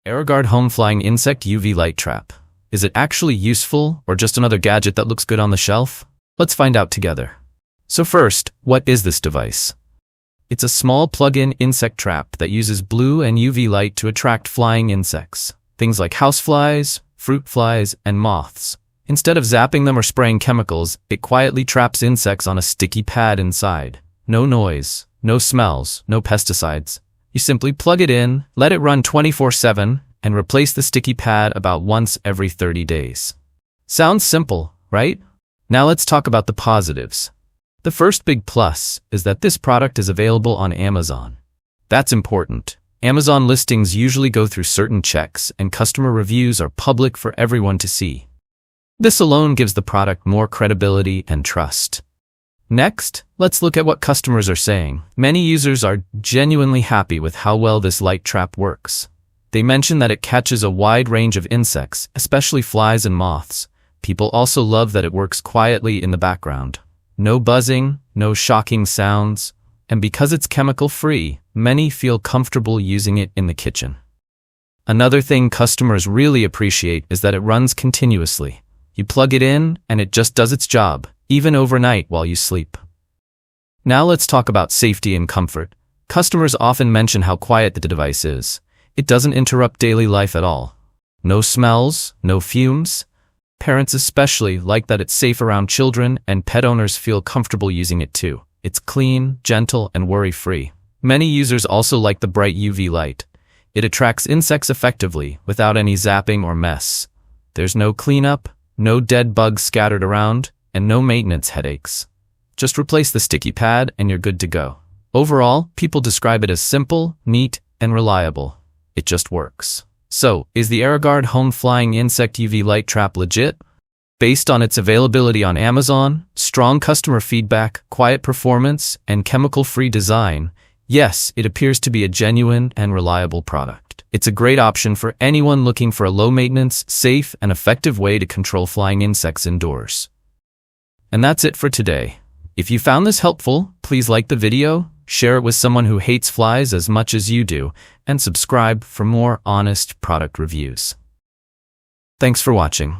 Aerogard Home Flying Insect UV Light Trap. Is it actually useful or just another gadget that looks good on the shelf? Let's find out together. So first, what is this device? It's a small plug-in insect trap that uses blue and UV light to attract flying insects. Things like houseflies, fruit flies, and moths. Instead of zapping them or spraying chemicals, it quietly traps insects on a sticky pad inside. No noise, no smells, no pesticides. You simply plug it in, let it run 24/7, and replace the sticky pad about once every 30 days. Sounds simple, right? Now let's talk about the positives. The first big plus is that this product is available on Amazon. That's important. Amazon listings usually go through certain checks, and customer reviews are public for everyone to see. This alone gives the product more credibility and trust. Next, let's look at what customers are saying. Many users are genuinely happy with how well this light trap works. They mention that it catches a wide range of insects, especially flies and moths. People also love that it works quietly in the background. No buzzing, no shocking sounds, and because it's chemical-free, many feel comfortable using it in the kitchen. Another thing customers really appreciate is that it runs continuously. You plug it in, and it just does its job, even overnight while you sleep. Now let's talk about safety and comfort. Customers often mention how quiet the device is. It doesn't interrupt daily life at all. No smells, no fumes. Parents especially like that it's safe around children, and pet owners feel comfortable using it too. It's clean, gentle, and worry-free. Many users also like the bright UV light. It attracts insects effectively without any zapping or mess. There's no cleanup, no dead bugs scattered around, and no maintenance headaches. Just replace the sticky pad and you're good to go. Overall, people describe it as simple, neat, and reliable. It just works. So, is the Aerogard Home Flying Insect UV Light Trap legit? Based on its availability on Amazon, strong customer feedback, quiet performance, and chemical-free design, yes, it appears to be a genuine and reliable product. It's a great option for anyone looking for a low-maintenance, safe, and effective way to control flying insects indoors. And that's it for today. If you found this helpful, please like the video, share it with someone who hates flies as much as you do, and subscribe for more honest product reviews. Thanks for watching.